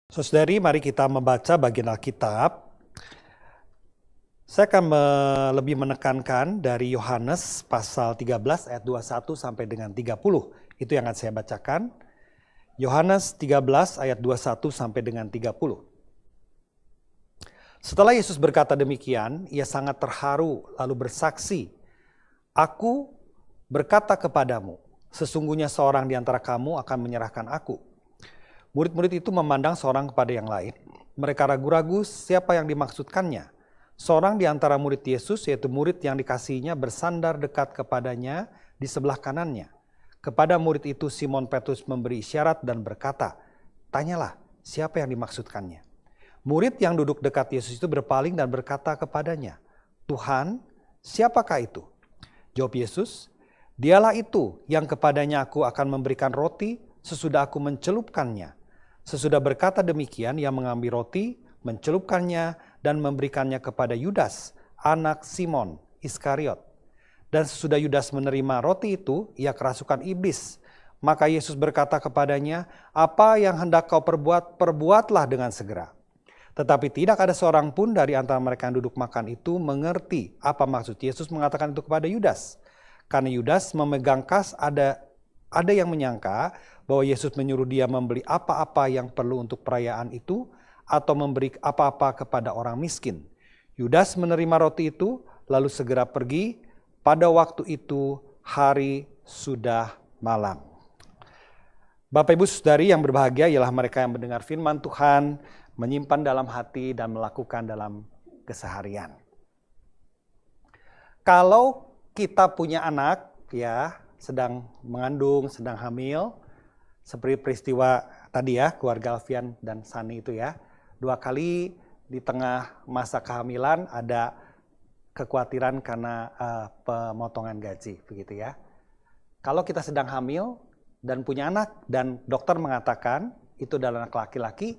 Saudari, mari kita membaca bagian Alkitab. Saya akan lebih menekankan dari Yohanes pasal 13 ayat 21 sampai dengan 30. Itu yang akan saya bacakan. Yohanes 13 ayat 21 sampai dengan 30. Setelah Yesus berkata demikian, ia sangat terharu lalu bersaksi, "Aku berkata kepadamu, sesungguhnya seorang di antara kamu akan menyerahkan aku." Murid-murid itu memandang seorang kepada yang lain. Mereka ragu-ragu siapa yang dimaksudkannya. Seorang di antara murid Yesus, yaitu murid yang dikasihinya, bersandar dekat kepadanya di sebelah kanannya. Kepada murid itu Simon Petrus memberi isyarat dan berkata, "Tanyalah, siapa yang dimaksudkannya?" Murid yang duduk dekat Yesus itu berpaling dan berkata kepadanya, "Tuhan, siapakah itu?" Jawab Yesus, "Dialah itu yang kepadanya aku akan memberikan roti sesudah aku mencelupkannya." Sesudah berkata demikian, ia mengambil roti, mencelupkannya, dan memberikannya kepada Yudas, anak Simon Iskariot. Dan sesudah Yudas menerima roti itu, ia kerasukan iblis. Maka Yesus berkata kepadanya, "Apa yang hendak kau perbuat, perbuatlah dengan segera." Tetapi tidak ada seorang pun dari antara mereka yang duduk makan itu mengerti apa maksud Yesus mengatakan itu kepada Yudas. Karena Yudas memegang kas, ada yang menyangka bahwa Yesus menyuruh dia membeli apa-apa yang perlu untuk perayaan itu atau memberi apa-apa kepada orang miskin. Yudas menerima roti itu lalu segera pergi. Pada waktu itu hari sudah malam. Bapak Ibu Saudari yang berbahagia ialah mereka yang mendengar firman Tuhan, menyimpan dalam hati dan melakukan dalam keseharian. Kalau kita punya anak ya, sedang mengandung, sedang hamil, seperti peristiwa tadi ya, keluarga Alfian dan Sani itu ya. 2 kali di tengah masa kehamilan ada kekhawatiran karena pemotongan gaji, begitu ya. Kalau kita sedang hamil dan punya anak dan dokter mengatakan itu adalah anak laki-laki,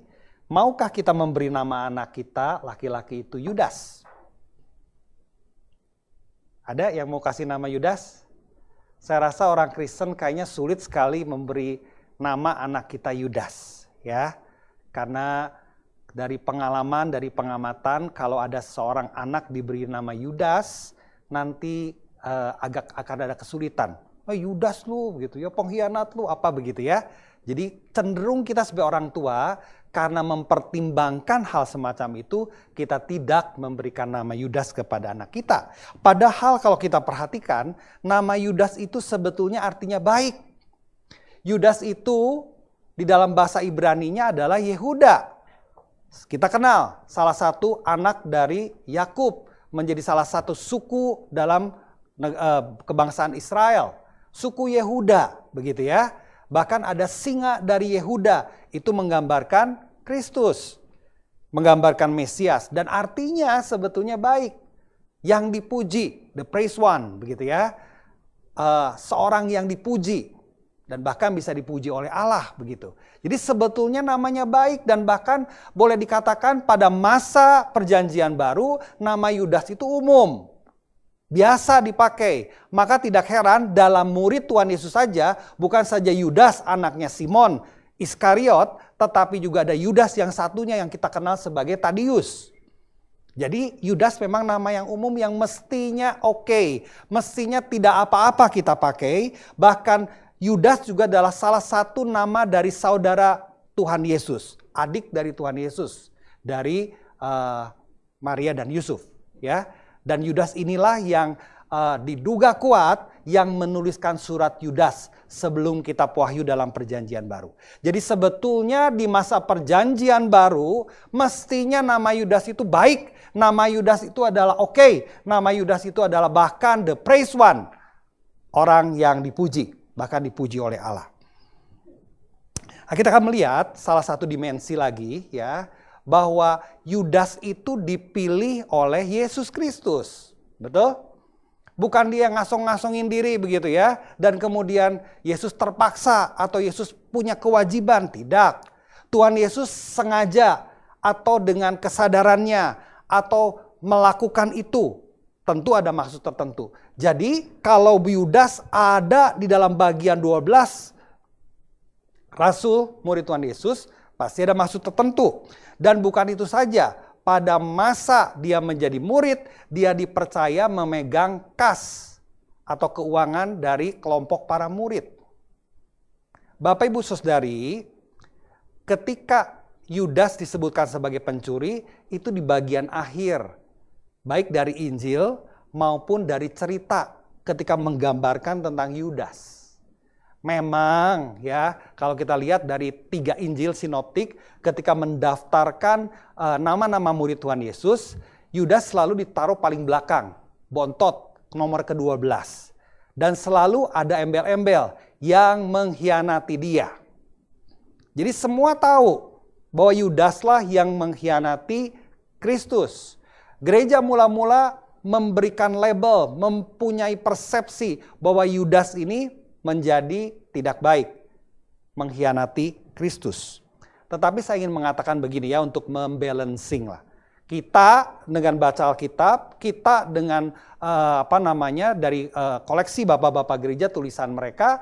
maukah kita memberi nama anak kita laki-laki itu Yudas? Ada yang mau kasih nama Yudas? Saya rasa orang Kristen kayaknya sulit sekali memberi nama anak kita Yudas, ya. Karena dari pengalaman, dari pengamatan, kalau ada seorang anak diberi nama Yudas, nanti akan ada kesulitan. "Oh, Yudas lu," gitu ya, "pengkhianat lu," apa begitu ya. Jadi cenderung kita sebagai orang tua, karena mempertimbangkan hal semacam itu, kita tidak memberikan nama Yudas kepada anak kita. Padahal kalau kita perhatikan, nama Yudas itu sebetulnya artinya baik. Yudas itu di dalam bahasa Ibrani-nya adalah Yehuda. Kita kenal salah satu anak dari Yakub, menjadi salah satu suku dalam kebangsaan Israel. Suku Yehuda, begitu ya. Bahkan ada singa dari Yehuda, itu menggambarkan Kristus, menggambarkan Mesias, dan artinya sebetulnya baik, yang dipuji, the praised one, begitu ya. Seorang yang dipuji. Dan bahkan bisa dipuji oleh Allah begitu. Jadi sebetulnya namanya baik, dan bahkan boleh dikatakan pada masa perjanjian baru nama Yudas itu umum. Biasa dipakai. Maka tidak heran dalam murid Tuhan Yesus saja bukan saja Yudas anaknya Simon Iskariot, tetapi juga ada Yudas yang satunya yang kita kenal sebagai Tadius. Jadi Yudas memang nama yang umum yang mestinya oke. Mestinya tidak apa-apa kita pakai. Bahkan Yudas juga adalah salah satu nama dari saudara Tuhan Yesus, adik dari Tuhan Yesus, dari Maria dan Yusuf, ya. Dan Yudas inilah yang diduga kuat yang menuliskan surat Yudas sebelum kitab Wahyu dalam Perjanjian Baru. Jadi sebetulnya di masa Perjanjian Baru mestinya nama Yudas itu baik, nama Yudas itu adalah oke, nama Yudas itu adalah bahkan the praised one, orang yang dipuji. Bahkan dipuji oleh Allah. Nah, kita akan melihat salah satu dimensi lagi ya, bahwa Yudas itu dipilih oleh Yesus Kristus. Betul? Bukan dia ngasong-ngasongin diri begitu ya, dan kemudian Yesus terpaksa atau Yesus punya kewajiban. Tidak. Tuhan Yesus sengaja atau dengan kesadarannya atau melakukan itu. Tentu ada maksud tertentu. Jadi kalau Yudas ada di dalam bagian 12 Rasul murid Tuhan Yesus, pasti ada maksud tertentu. Dan bukan itu saja, pada masa dia menjadi murid, dia dipercaya memegang kas atau keuangan dari kelompok para murid. Bapak Ibu Saudari, ketika Yudas disebutkan sebagai pencuri, itu di bagian akhir, baik dari Injil maupun dari cerita ketika menggambarkan tentang Yudas. Memang ya, kalau kita lihat dari 3 Injil sinoptik, ketika mendaftarkan nama-nama murid Tuhan Yesus, Yudas selalu ditaruh paling belakang, bontot, nomor ke-12. Dan selalu ada embel-embel yang mengkhianati dia. Jadi semua tahu bahwa Yudaslah yang mengkhianati Kristus. Gereja mula-mula memberikan label, mempunyai persepsi bahwa Yudas ini menjadi tidak baik, mengkhianati Kristus. Tetapi saya ingin mengatakan begini ya, untuk membalancing lah. Kita dengan baca Alkitab, kita dengan dari koleksi bapak-bapak gereja, tulisan mereka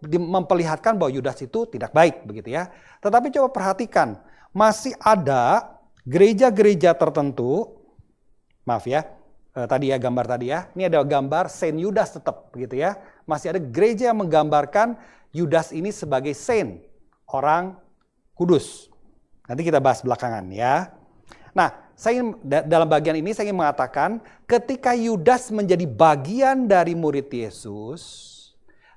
memperlihatkan bahwa Yudas itu tidak baik begitu ya. Tetapi coba perhatikan, masih ada gereja-gereja tertentu, maaf ya, tadi ya gambar tadi ya, ini ada gambar Saint Yudas tetap begitu ya. Masih ada gereja yang menggambarkan Yudas ini sebagai saint, orang kudus. Nanti kita bahas belakangan ya. Nah, dalam bagian ini saya ingin mengatakan ketika Yudas menjadi bagian dari murid Yesus,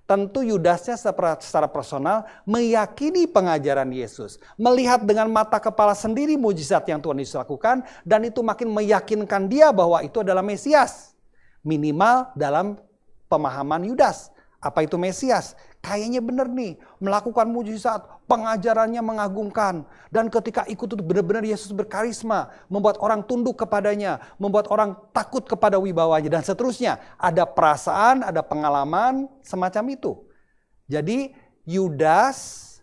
tentu Yudasnya secara personal meyakini pengajaran Yesus. Melihat dengan mata kepala sendiri mujizat yang Tuhan Yesus lakukan, dan itu makin meyakinkan dia bahwa itu adalah Mesias. Minimal dalam pemahaman Yudas. Apa itu Mesias? Kayaknya benar nih, melakukan mujizat, pengajarannya mengagumkan. Dan ketika ikut itu benar-benar Yesus berkarisma, membuat orang tunduk kepadanya, membuat orang takut kepada wibawanya, dan seterusnya. Ada perasaan, ada pengalaman semacam itu. Jadi Yudas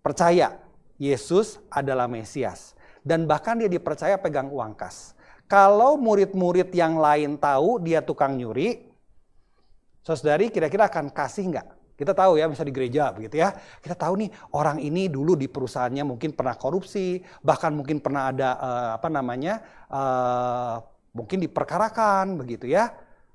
percaya Yesus adalah Mesias. Dan bahkan dia dipercaya pegang uang kas. Kalau murid-murid yang lain tahu dia tukang nyuri, saudari kira-kira akan kasih nggak? Kita tahu ya, misalnya di gereja begitu ya. Kita tahu nih orang ini dulu di perusahaannya mungkin pernah korupsi, bahkan mungkin pernah ada mungkin diperkarakan begitu ya.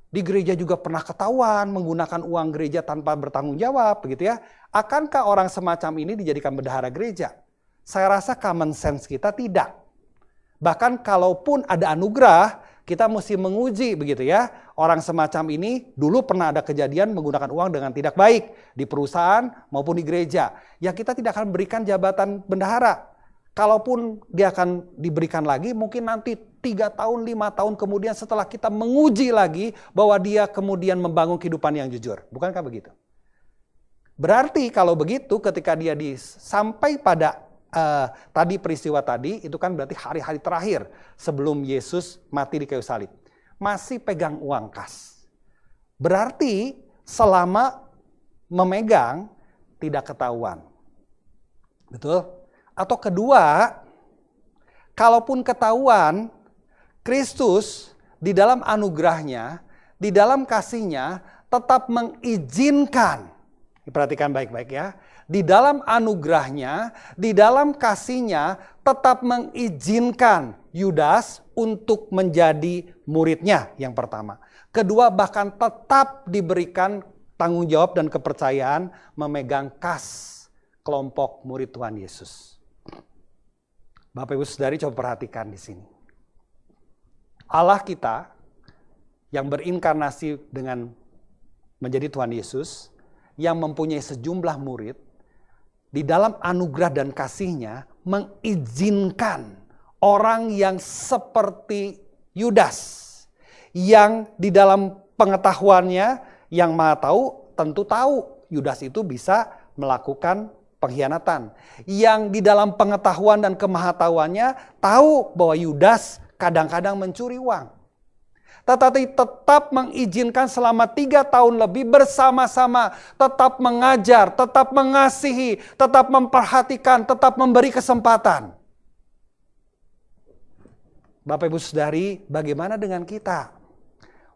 Di gereja juga pernah ketahuan menggunakan uang gereja tanpa bertanggung jawab begitu ya. Akankah orang semacam ini dijadikan bendahara gereja? Saya rasa common sense kita tidak. Bahkan kalaupun ada anugerah, kita mesti menguji begitu ya. Orang semacam ini dulu pernah ada kejadian menggunakan uang dengan tidak baik di perusahaan maupun di gereja. Ya kita tidak akan berikan jabatan bendahara. Kalaupun dia akan diberikan lagi, mungkin nanti 3 tahun, 5 tahun kemudian setelah kita menguji lagi bahwa dia kemudian membangun kehidupan yang jujur. Bukankah begitu? Berarti kalau begitu ketika dia sampai pada tadi peristiwa tadi, itu kan berarti hari-hari terakhir sebelum Yesus mati di kayu salib. Masih pegang uang kas. Berarti selama memegang tidak ketahuan. Betul? Atau kedua, kalaupun ketahuan, Kristus di dalam anugerahnya, di dalam kasihnya tetap mengizinkan. Perhatikan baik-baik ya. Di dalam anugerahnya, di dalam kasihnya tetap mengizinkan Yudas untuk menjadi muridnya yang pertama. Kedua, bahkan tetap diberikan tanggung jawab dan kepercayaan memegang kas kelompok murid Tuhan Yesus. Bapak Ibu Saudari coba perhatikan di sini. Allah kita yang berinkarnasi dengan menjadi Tuhan Yesus, yang mempunyai sejumlah murid, di dalam anugerah dan kasihnya mengizinkan orang yang seperti Yudas, yang di dalam pengetahuannya yang Maha tahu, tentu tahu Yudas itu bisa melakukan pengkhianatan. Yang di dalam pengetahuan dan kemahatauannya tahu bahwa Yudas kadang-kadang mencuri uang. Tetapi tetap mengizinkan selama 3 tahun lebih bersama-sama, tetap mengajar, tetap mengasihi, tetap memperhatikan, tetap memberi kesempatan. Bapak Ibu Saudari, bagaimana dengan kita?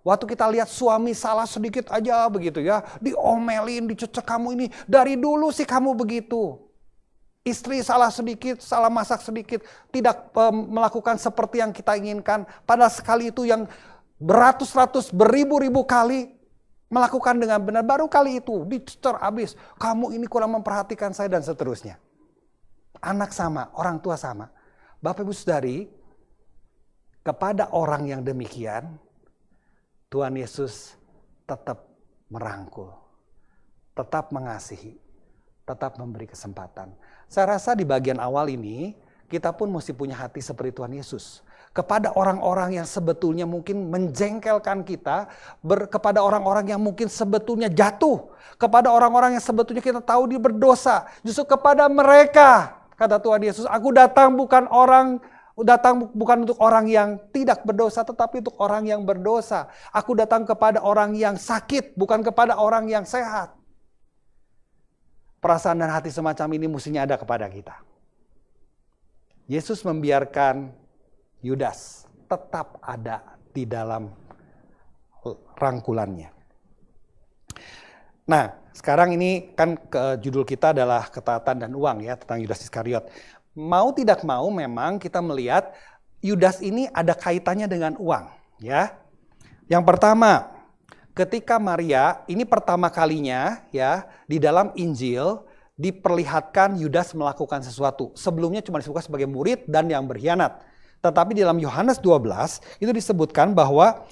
Waktu kita lihat suami salah sedikit aja begitu ya, diomelin, dicecek, kamu ini dari dulu sih kamu begitu. Istri salah sedikit, salah masak sedikit, tidak melakukan seperti yang kita inginkan. Padahal sekali itu yang beratus-ratus, beribu-ribu kali melakukan dengan benar. Baru kali itu dicecer habis. Kamu ini kurang memperhatikan saya dan seterusnya. Anak sama, orang tua sama. Bapak Ibu Saudari, kepada orang yang demikian, Tuhan Yesus tetap merangkul, tetap mengasihi, tetap memberi kesempatan. Saya rasa di bagian awal ini, kita pun mesti punya hati seperti Tuhan Yesus. Kepada orang-orang yang sebetulnya mungkin menjengkelkan kita, kepada orang-orang yang mungkin sebetulnya jatuh, kepada orang-orang yang sebetulnya kita tahu dia berdosa. Justru kepada mereka, kata Tuhan Yesus, aku datang bukan untuk orang yang tidak berdosa, tetapi untuk orang yang berdosa. Aku datang kepada orang yang sakit, bukan kepada orang yang sehat. Perasaan dan hati semacam ini mestinya ada kepada kita. Yesus membiarkan Yudas tetap ada di dalam rangkulannya. Nah, sekarang ini kan judul kita adalah ketaatan dan uang ya, tentang Yudas Iskariot. Mau tidak mau memang kita melihat Yudas ini ada kaitannya dengan uang ya. Yang pertama, ketika Maria, ini pertama kalinya ya di dalam Injil diperlihatkan Yudas melakukan sesuatu. Sebelumnya cuma disebutkan sebagai murid dan yang berkhianat. Tetapi di dalam Yohanes 12 itu disebutkan bahwa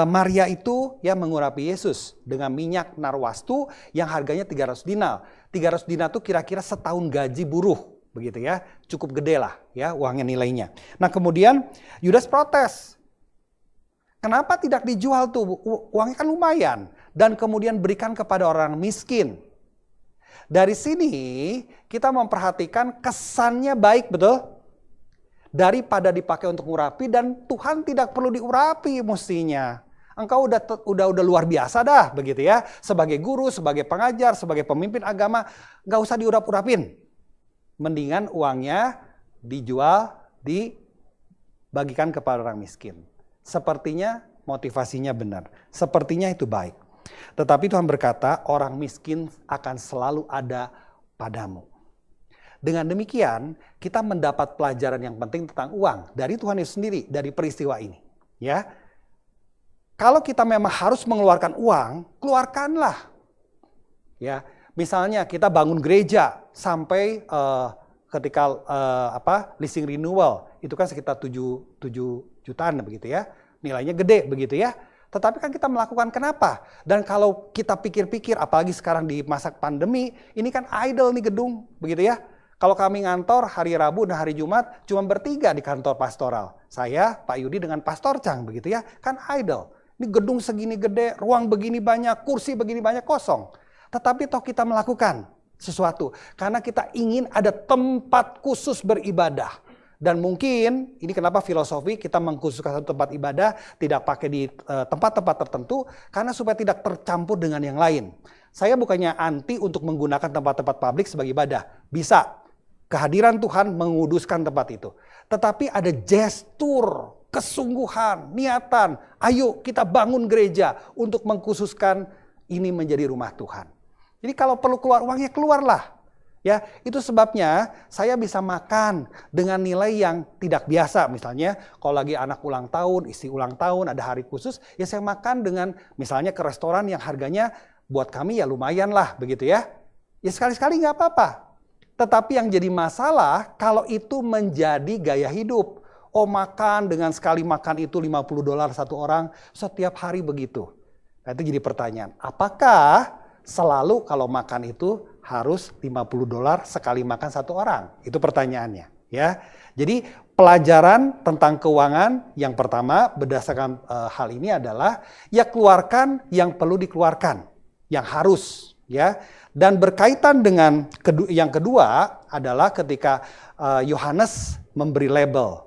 Maria itu ya mengurapi Yesus dengan minyak narwastu yang harganya 300 dinar. 300 dinar itu kira-kira setahun gaji buruh, begitu ya. Cukup gede lah ya uangnya, nilainya. Nah, kemudian Yudas protes. Kenapa tidak dijual tuh? Uangnya kan lumayan. Dan kemudian berikan kepada orang miskin. Dari sini kita memperhatikan kesannya baik, betul? Daripada dipakai untuk ngurapi, dan Tuhan tidak perlu diurapi mestinya. Engkau udah luar biasa dah, begitu ya. Sebagai guru, sebagai pengajar, sebagai pemimpin agama, gak usah diurap-urapin. Mendingan uangnya dijual, dibagikan kepada orang miskin. Sepertinya motivasinya benar. Sepertinya itu baik. Tetapi Tuhan berkata, orang miskin akan selalu ada padamu. Dengan demikian, kita mendapat pelajaran yang penting tentang uang dari Tuhan Yesus sendiri, dari peristiwa ini. Ya, kalau kita memang harus mengeluarkan uang, keluarkanlah. Ya, misalnya kita bangun gereja sampai ketika leasing renewal itu kan sekitar 7 jutaan begitu ya, nilainya gede begitu ya. Tetapi kan kita melakukan kenapa? Dan kalau kita pikir-pikir, apalagi sekarang di masa pandemi, ini kan idle nih gedung begitu ya. Kalau kami ngantor hari Rabu dan hari Jumat cuma bertiga di kantor pastoral. Saya, Pak Yudi dengan Pastor Chang begitu ya. Kan idle. Ini gedung segini gede, ruang begini banyak, kursi begini banyak kosong. Tetapi toh kita melakukan sesuatu. Karena kita ingin ada tempat khusus beribadah. Dan mungkin ini kenapa filosofi kita mengkhususkan satu tempat ibadah, tidak pakai di tempat-tempat tertentu. Karena supaya tidak tercampur dengan yang lain. Saya bukannya anti untuk menggunakan tempat-tempat publik sebagai ibadah. Bisa. Kehadiran Tuhan menguduskan tempat itu. Tetapi ada gestur, kesungguhan, niatan. Ayo kita bangun gereja untuk mengkhususkan ini menjadi rumah Tuhan. Jadi kalau perlu keluar uangnya, keluarlah. Ya, itu sebabnya saya bisa makan dengan nilai yang tidak biasa. Misalnya kalau lagi anak ulang tahun, istri ulang tahun, ada hari khusus, ya saya makan dengan misalnya ke restoran yang harganya buat kami ya lumayan lah begitu ya. Ya sekali-sekali nggak apa-apa. Tetapi yang jadi masalah kalau itu menjadi gaya hidup. Oh, makan dengan sekali makan itu $50 satu orang setiap hari begitu. Nah, itu jadi pertanyaan. Apakah selalu kalau makan itu harus $50 sekali makan satu orang? Itu pertanyaannya ya. Jadi pelajaran tentang keuangan yang pertama berdasarkan hal ini adalah ya keluarkan yang perlu dikeluarkan. Yang harus ya. Dan berkaitan dengan yang kedua adalah ketika Yohanes memberi label.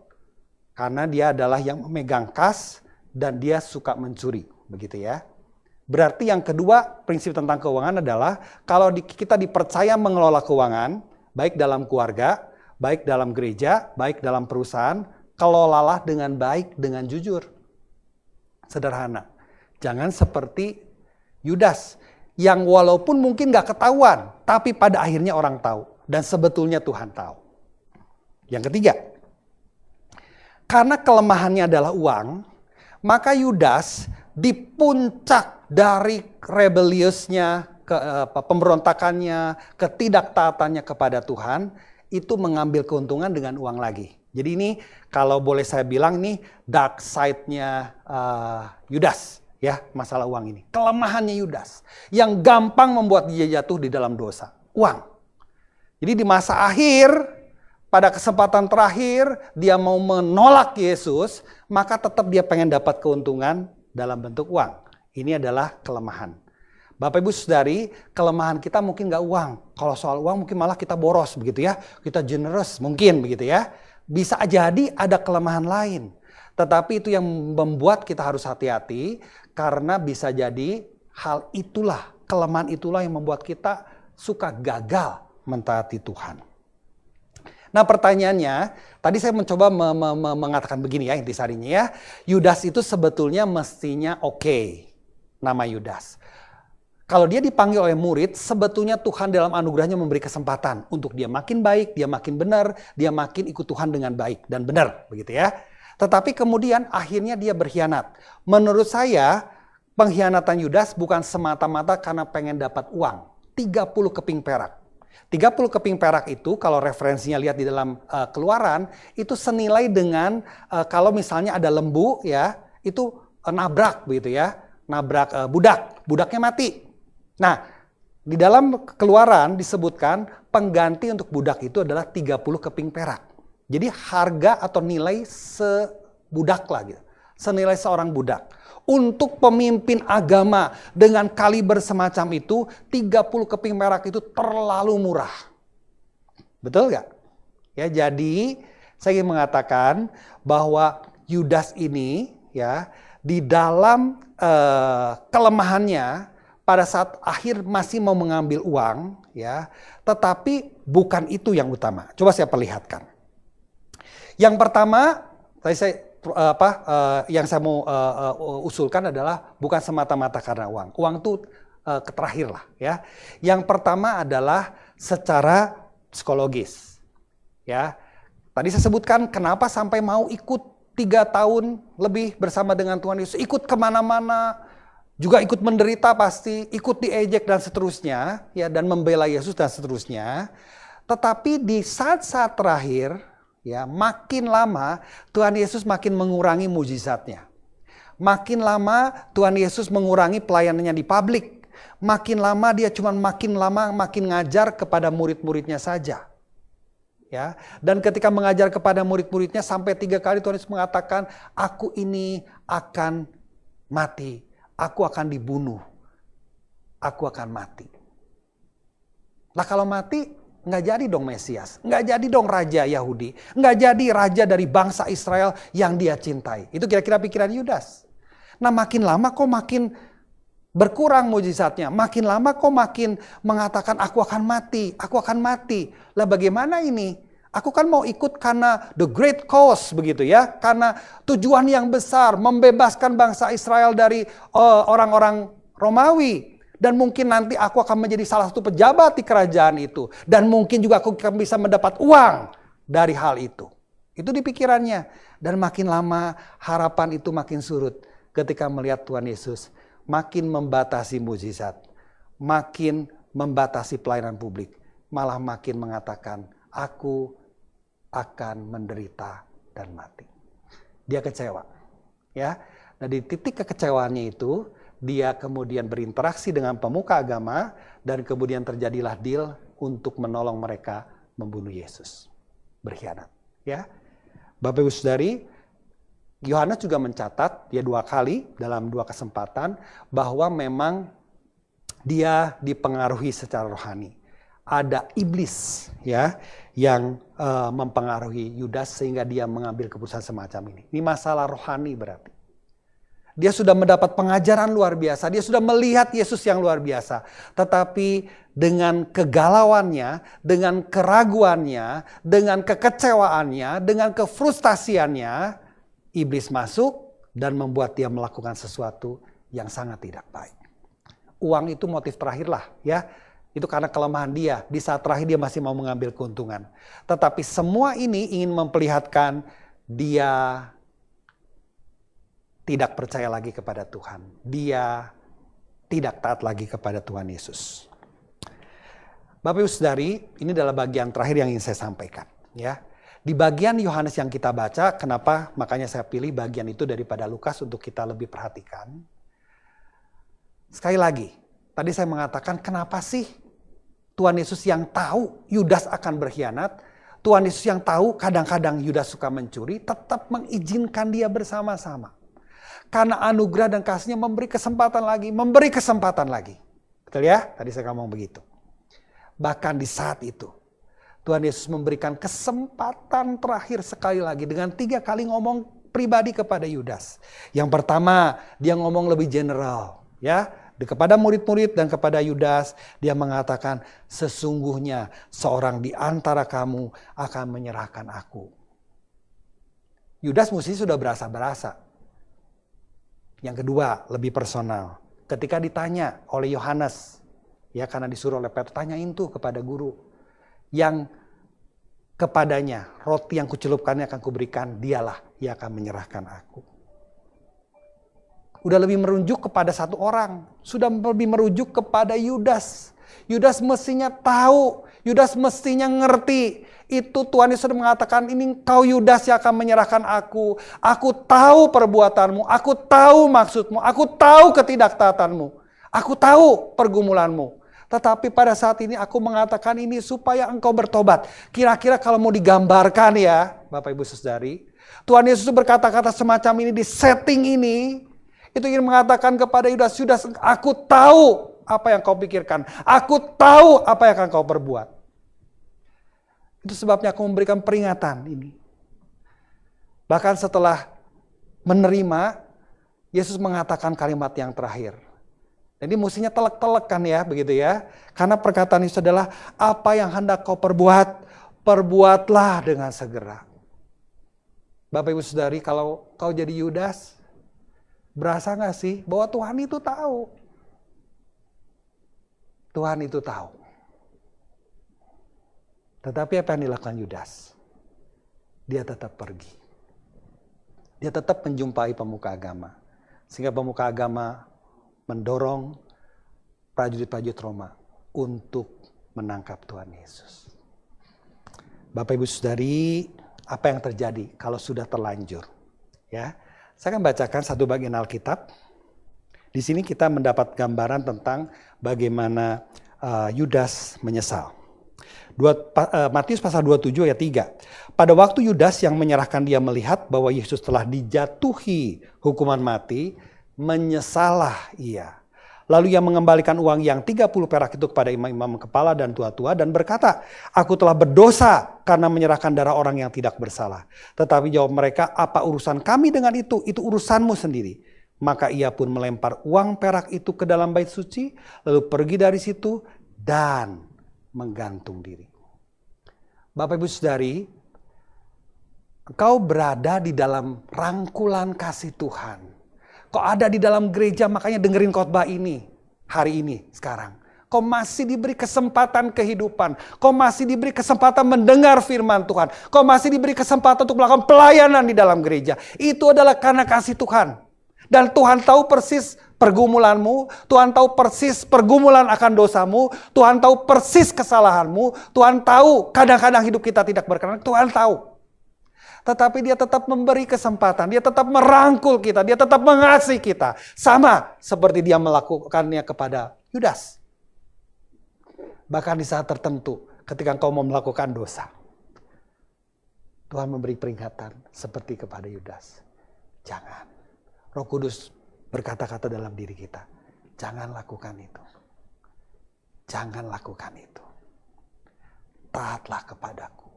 Karena dia adalah yang memegang kas dan dia suka mencuri. Begitu ya. Berarti yang kedua prinsip tentang keuangan adalah kalau kita dipercaya mengelola keuangan. Baik dalam keluarga, baik dalam gereja, baik dalam perusahaan. Kelolalah dengan baik, dengan jujur. Sederhana. Jangan seperti Yudas. Yang walaupun mungkin gak ketahuan, tapi pada akhirnya orang tahu. Dan sebetulnya Tuhan tahu. Yang ketiga, karena kelemahannya adalah uang, maka Yudas di puncak dari rebelliusnya, pemberontakannya, ketidaktaatannya kepada Tuhan, itu mengambil keuntungan dengan uang lagi. Jadi ini kalau boleh saya bilang ini dark side-nya Yudas, ya, masalah uang ini. Kelemahannya Yudas yang gampang membuat dia jatuh di dalam dosa, uang. Jadi di masa akhir, pada kesempatan terakhir dia mau menolak Yesus, maka tetap dia pengen dapat keuntungan dalam bentuk uang. Ini adalah kelemahan. Bapak Ibu Saudari, kelemahan kita mungkin nggak uang. Kalau soal uang mungkin malah kita boros begitu ya. Kita generous mungkin begitu ya. Bisa jadi ada kelemahan lain. Tetapi itu yang membuat kita harus hati-hati. Karena bisa jadi hal itulah, kelemahan itulah yang membuat kita suka gagal mentaati Tuhan. Nah pertanyaannya, tadi saya mencoba mengatakan begini ya intisarinya ya. Yudas itu sebetulnya mestinya oke, nama Yudas. Kalau dia dipanggil oleh murid, sebetulnya Tuhan dalam anugerahnya memberi kesempatan untuk dia makin baik, dia makin benar, dia makin ikut Tuhan dengan baik dan benar, begitu ya. Tetapi kemudian akhirnya dia berkhianat. Menurut saya, pengkhianatan Yudas bukan semata-mata karena pengen dapat uang. 30 keping perak. 30 keping perak itu kalau referensinya lihat di dalam Keluaran, itu senilai dengan kalau misalnya ada lembu ya, itu nabrak begitu ya. Nabrak budaknya mati. Nah, di dalam Keluaran disebutkan pengganti untuk budak itu adalah 30 keping perak. Jadi harga atau nilai sebudak lah gitu. Senilai seorang budak. Untuk pemimpin agama dengan kaliber semacam itu, 30 keping perak itu terlalu murah. Betul gak? Ya, jadi saya ingin mengatakan bahwa Yudas ini ya di dalam kelemahannya pada saat akhir masih mau mengambil uang ya, tetapi bukan itu yang utama. Coba saya perlihatkan. Yang pertama, yang saya mau usulkan adalah bukan semata-mata karena uang. Uang itu terakhir lah ya. Yang pertama adalah secara psikologis. Ya, tadi saya sebutkan kenapa sampai mau ikut 3 tahun lebih bersama dengan Tuhan Yesus, ikut kemana-mana, juga ikut menderita pasti, ikut diejek dan seterusnya, ya, dan membela Yesus dan seterusnya. Tetapi di saat-saat terakhir, ya, makin lama Tuhan Yesus makin mengurangi mujizatnya. Makin lama Tuhan Yesus mengurangi pelayanannya di publik. Makin lama dia cuma makin ngajar kepada murid-muridnya saja. Ya, dan ketika mengajar kepada murid-muridnya sampai 3 kali Tuhan Yesus mengatakan, aku ini akan mati, aku akan dibunuh, aku akan mati. Nah kalau mati nggak jadi dong Mesias, nggak jadi dong Raja Yahudi, nggak jadi Raja dari bangsa Israel yang dia cintai. Itu kira-kira pikiran Yudas. Nah makin lama kok makin berkurang mujizatnya. Makin lama kok makin mengatakan aku akan mati, aku akan mati. Lah bagaimana ini? Aku kan mau ikut karena the great cause begitu ya. Karena tujuan yang besar membebaskan bangsa Israel dari orang-orang Romawi. Dan mungkin nanti aku akan menjadi salah satu pejabat di kerajaan itu. Dan mungkin juga aku akan bisa mendapat uang dari hal itu. Itu di pikirannya. Dan makin lama harapan itu makin surut ketika melihat Tuhan Yesus makin membatasi mujizat, makin membatasi pelayanan publik, malah makin mengatakan, aku akan menderita dan mati. Dia kecewa, ya. Nah di titik kekecewaannya itu, dia kemudian berinteraksi dengan pemuka agama dan kemudian terjadilah deal untuk menolong mereka membunuh Yesus, berkhianat, ya. Bapak Ibu Saudari, Yohanes juga mencatat, dia 2 kali dalam 2 kesempatan, bahwa memang dia dipengaruhi secara rohani. Ada iblis ya yang mempengaruhi Yudas sehingga dia mengambil keputusan semacam ini. Ini masalah rohani berarti. Dia sudah mendapat pengajaran luar biasa, dia sudah melihat Yesus yang luar biasa. Tetapi dengan kegalauannya, dengan keraguannya, dengan kekecewaannya, dengan kefrustasiannya, iblis masuk dan membuat dia melakukan sesuatu yang sangat tidak baik. Uang itu motif terakhir lah ya. Itu karena kelemahan dia. Di saat terakhir dia masih mau mengambil keuntungan. Tetapi semua ini ingin memperlihatkan dia tidak percaya lagi kepada Tuhan. Dia tidak taat lagi kepada Tuhan Yesus. Bapak Ibu Saudari, ini adalah bagian terakhir yang ingin saya sampaikan. Ya, di bagian Yohanes yang kita baca, kenapa makanya saya pilih bagian itu daripada Lukas untuk kita lebih perhatikan. Sekali lagi, tadi saya mengatakan kenapa sih Tuhan Yesus yang tahu Yudas akan berkhianat, Tuhan Yesus yang tahu kadang-kadang Yudas suka mencuri, tetap mengizinkan dia bersama-sama. Karena anugerah dan kasihnya memberi kesempatan lagi. Betul ya? Tadi saya ngomong begitu. Bahkan di saat itu, Tuhan Yesus memberikan kesempatan terakhir sekali lagi dengan 3 kali ngomong pribadi kepada Yudas. Yang pertama, dia ngomong lebih general, ya. Kepada murid-murid dan kepada Yudas, dia mengatakan, sesungguhnya seorang di antara kamu akan menyerahkan aku. Yudas mesti sudah berasa-berasa. Yang kedua, lebih personal. Ketika ditanya oleh Yohanes, ya karena disuruh oleh Petrus, tanyain tuh kepada guru. Yang kepadanya, roti yang kucelupkannya akan kuberikan, dialah yang akan menyerahkan aku. Udah lebih merujuk kepada satu orang. Sudah lebih merujuk kepada Yudas. Yudas mestinya tahu. Yudas mestinya ngerti. Itu Tuhan Yesus mengatakan, ini kau Yudas yang akan menyerahkan aku. Aku tahu perbuatanmu. Aku tahu maksudmu. Aku tahu ketidaktaatanmu. Aku tahu pergumulanmu. Tetapi pada saat ini aku mengatakan ini supaya engkau bertobat. Kira-kira kalau mau digambarkan ya, Bapak Ibu Saudari. Tuhan Yesus berkata-kata semacam ini di setting ini. Itu ingin mengatakan kepada Yudas, Yudas, aku tahu apa yang kau pikirkan. Aku tahu apa yang akan kau perbuat. Itu sebabnya aku memberikan peringatan ini. Bahkan setelah menerima, Yesus mengatakan kalimat yang terakhir. Jadi mestinya telek-telek kan ya, begitu ya. Karena perkataan Yesus adalah, apa yang hendak kau perbuat, perbuatlah dengan segera. Bapak Ibu Saudari, kalau kau jadi Yudas, berasa gak sih bahwa Tuhan itu tahu? Tuhan itu tahu. Tetapi apa yang dilakukan Yudas? Dia tetap pergi. Dia tetap menjumpai pemuka agama. Sehingga pemuka agama mendorong prajurit-prajurit Roma untuk menangkap Tuhan Yesus. Bapak Ibu Saudari, apa yang terjadi kalau sudah terlanjur? Ya, saya akan bacakan satu bagian Alkitab. Di sini kita mendapat gambaran tentang bagaimana Yudas menyesal. Matius pasal 27 ayat 3. Pada waktu Yudas yang menyerahkan dia melihat bahwa Yesus telah dijatuhi hukuman mati, menyesalah ia. Lalu ia mengembalikan uang yang 30 perak itu kepada imam-imam kepala dan tua-tua dan berkata, aku telah berdosa karena menyerahkan darah orang yang tidak bersalah. Tetapi jawab mereka, apa urusan kami dengan itu? Itu urusanmu sendiri. Maka ia pun melempar uang perak itu ke dalam bait suci, lalu pergi dari situ dan menggantung diri. Bapak Ibu Saudari, engkau berada di dalam rangkulan kasih Tuhan. Kau ada di dalam gereja, makanya dengerin khotbah ini hari ini sekarang. Kau masih diberi kesempatan kehidupan. Kau masih diberi kesempatan mendengar firman Tuhan. Kau masih diberi kesempatan untuk melakukan pelayanan di dalam gereja. Itu adalah karena kasih Tuhan. Dan Tuhan tahu persis pergumulanmu. Tuhan tahu persis pergumulan akan dosamu. Tuhan tahu persis kesalahanmu. Tuhan tahu kadang-kadang hidup kita tidak berkenan. Tuhan tahu. Tetapi dia tetap memberi kesempatan. Dia tetap merangkul kita. Dia tetap mengasihi kita. Sama seperti dia melakukannya kepada Yudas. Bahkan di saat tertentu ketika engkau mau melakukan dosa. Tuhan memberi peringatan seperti kepada Yudas. Jangan. Roh Kudus berkata-kata dalam diri kita. Jangan lakukan itu. Jangan lakukan itu. Taatlah kepadaku.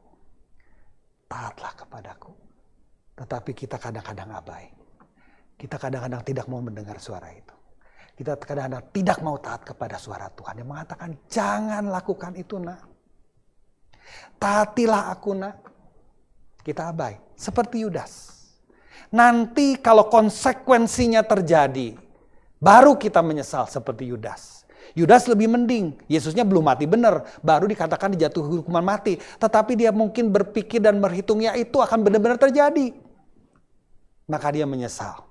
Taatlah kepadaku. Tetapi kita kadang-kadang abai. Kita kadang-kadang tidak mau mendengar suara itu. Kita kadang-kadang tidak mau taat kepada suara Tuhan yang mengatakan jangan lakukan itu nak. Taatilah aku nak. Kita abai. Seperti Yudas. Nanti kalau konsekuensinya terjadi, baru kita menyesal seperti Yudas. Yudas lebih mending. Yesusnya belum mati benar, baru dikatakan dijatuhi hukuman mati. Tetapi dia mungkin berpikir dan berhitungnya itu akan benar-benar terjadi. Maka dia menyesal.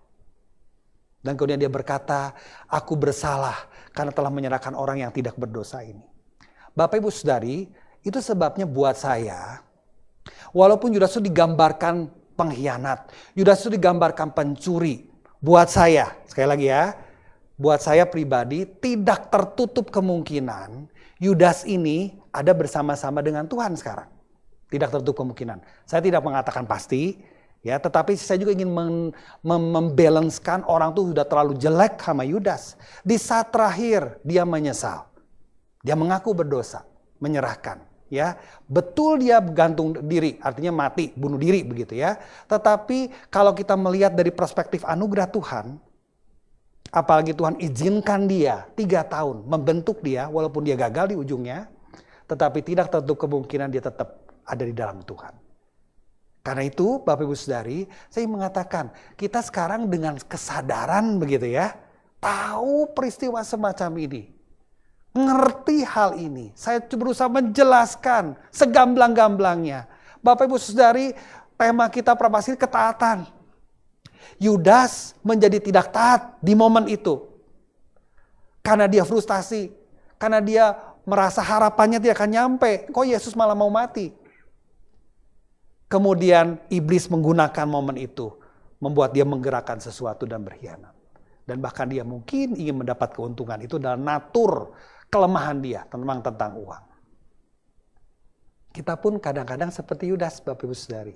Dan kemudian dia berkata, aku bersalah karena telah menyerahkan orang yang tidak berdosa ini. Bapak Ibu Saudari, itu sebabnya buat saya, walaupun Yudas itu digambarkan pengkhianat, Yudas itu digambarkan pencuri. Buat saya, sekali lagi ya, buat saya pribadi tidak tertutup kemungkinan Yudas ini ada bersama-sama dengan Tuhan sekarang. Tidak tertutup kemungkinan. Saya tidak mengatakan pasti, ya, tetapi saya juga ingin membalancekan orang tuh sudah terlalu jelek sama Yudas. Di saat terakhir dia menyesal. Dia mengaku berdosa, menyerahkan, ya. Betul dia gantung diri, artinya mati, bunuh diri begitu ya. Tetapi kalau kita melihat dari perspektif anugerah Tuhan, apalagi Tuhan izinkan dia 3 tahun membentuk dia walaupun dia gagal di ujungnya, tetapi tidak tertutup kemungkinan dia tetap ada di dalam Tuhan. Karena itu Bapak Ibu Saudari, saya mengatakan kita sekarang dengan kesadaran begitu ya, tahu peristiwa semacam ini, ngerti hal ini. Saya berusaha menjelaskan segamblang-gamblangnya. Bapak Ibu Saudari, tema kita Prapaskah ketaatan. Yudas menjadi tidak taat di momen itu. Karena dia frustasi, karena dia merasa harapannya tidak akan nyampe. Kok Yesus malah mau mati? Kemudian iblis menggunakan momen itu, membuat dia menggerakkan sesuatu dan berkhianat. Dan bahkan dia mungkin ingin mendapat keuntungan, itu adalah natur kelemahan dia tentang uang. Kita pun kadang-kadang seperti Yudas, Bapak Ibu Saudari.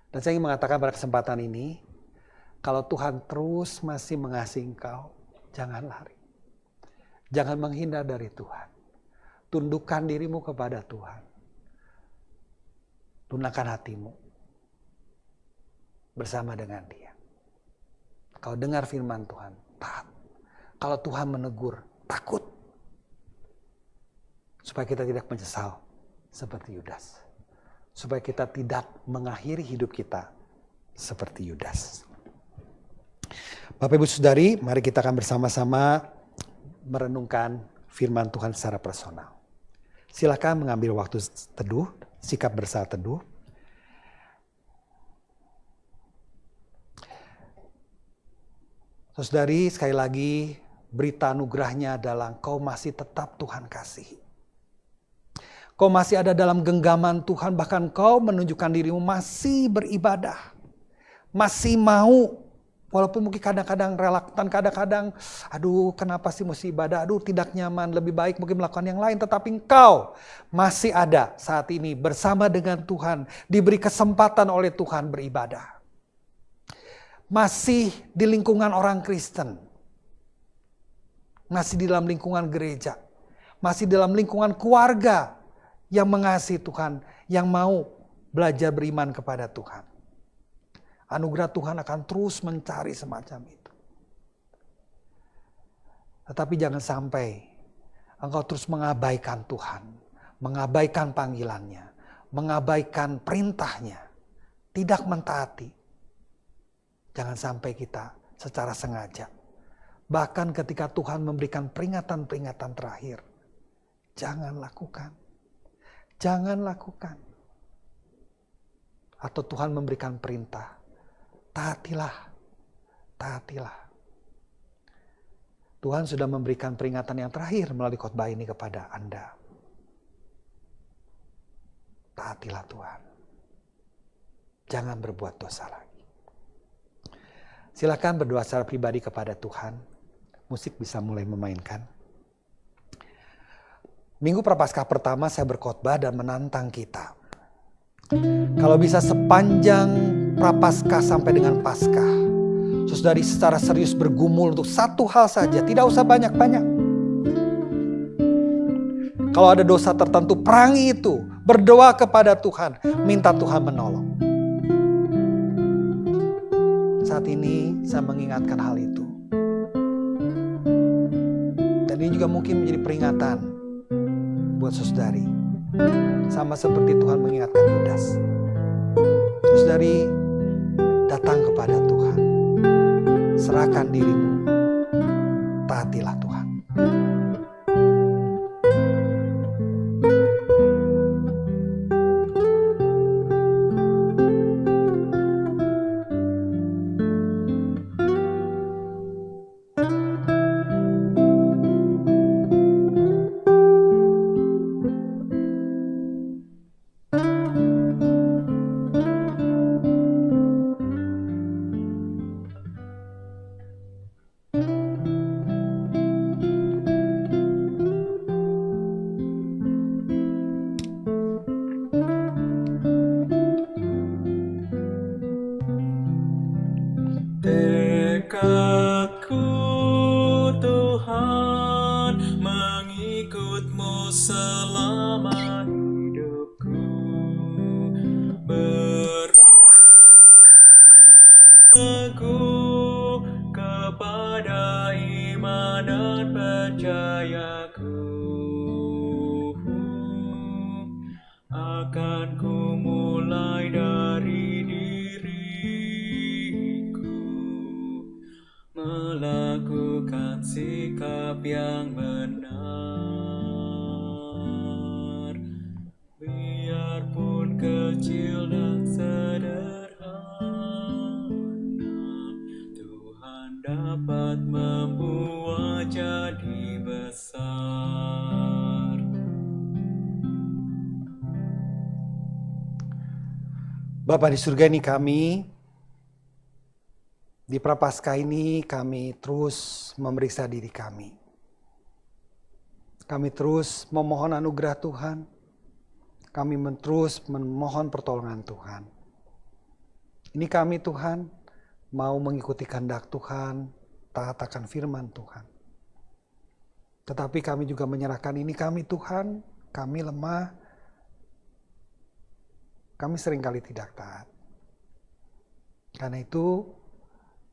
Dan saya ingin mengatakan pada kesempatan ini, kalau Tuhan terus masih mengasihi engkau, jangan lari. Jangan menghindar dari Tuhan. Tundukkan dirimu kepada Tuhan. Lunakkan hatimu bersama dengan dia. Kalau dengar firman Tuhan, taat. Kalau Tuhan menegur, takut. Supaya kita tidak menyesal seperti Yudas. Supaya kita tidak mengakhiri hidup kita seperti Yudas. Bapak Ibu Saudari, mari kita akan bersama-sama merenungkan firman Tuhan secara personal. Silakan mengambil waktu teduh. Sikap bersaat teduh. Saudari, sekali lagi berita anugerahnya adalah kau masih tetap Tuhan kasihi. Kau masih ada dalam genggaman Tuhan, bahkan kau menunjukkan dirimu masih beribadah. Masih mau, walaupun mungkin kadang-kadang relaktan, kadang-kadang aduh kenapa sih mesti ibadah, aduh tidak nyaman, lebih baik mungkin melakukan yang lain. Tetapi engkau masih ada saat ini bersama dengan Tuhan, diberi kesempatan oleh Tuhan beribadah. Masih di lingkungan orang Kristen, masih di dalam lingkungan gereja, masih dalam lingkungan keluarga yang mengasihi Tuhan, yang mau belajar beriman kepada Tuhan. Anugerah Tuhan akan terus mencari semacam itu. Tetapi jangan sampai engkau terus mengabaikan Tuhan, mengabaikan panggilannya, mengabaikan perintahnya, tidak mentaati. Jangan sampai kita secara sengaja, bahkan ketika Tuhan memberikan peringatan-peringatan terakhir, jangan lakukan. Jangan lakukan. Atau Tuhan memberikan perintah, taatilah, taatilah. Tuhan sudah memberikan peringatan yang terakhir melalui khotbah ini kepada Anda. Taatilah Tuhan. Jangan berbuat dosa lagi. Silakan berdoa secara pribadi kepada Tuhan. Musik bisa mulai memainkan. Minggu Prapaskah pertama saya berkhotbah dan menantang kita. Kalau bisa sepanjang Prapaskah sampai dengan Paskah, saudari secara serius bergumul untuk satu hal saja, tidak usah banyak-banyak. Kalau ada dosa tertentu, perangi itu, berdoa kepada Tuhan, minta Tuhan menolong. Saat ini saya mengingatkan hal itu. Dan ini juga mungkin menjadi peringatan buat saudari. Sama seperti Tuhan mengingatkan Yudas. Saudari, datang kepada Tuhan. Serahkan dirimu. Taatilah Tuhan. Tekadku Tuhan mengikut-Mu selama hidupku, teguh kepada iman dan percayaku, akan ku mulai dari diriku, melakukan sikap yang benar, biarpun kecil dan sederhana, Tuhan dapat membuat jadi besar. Bapa di surga, ini kami, di Prapaskah ini kami terus memeriksa diri kami. Kami terus memohon anugerah Tuhan. Kami terus memohon pertolongan Tuhan. Ini kami Tuhan, mau mengikuti kehendak Tuhan, taat akan firman Tuhan. Tetapi kami juga menyerahkan ini kami Tuhan, kami lemah, kami seringkali tidak taat. Karena itu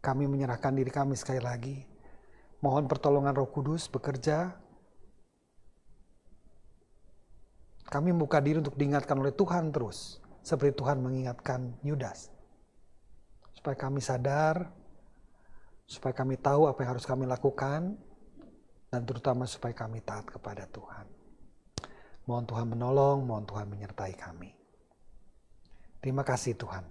kami menyerahkan diri kami sekali lagi. Mohon pertolongan Roh Kudus bekerja. Kami membuka diri untuk diingatkan oleh Tuhan terus. Seperti Tuhan mengingatkan Yudas. Supaya kami sadar, supaya kami tahu apa yang harus kami lakukan, dan terutama supaya kami taat kepada Tuhan. Mohon Tuhan menolong, mohon Tuhan menyertai kami. Terima kasih Tuhan.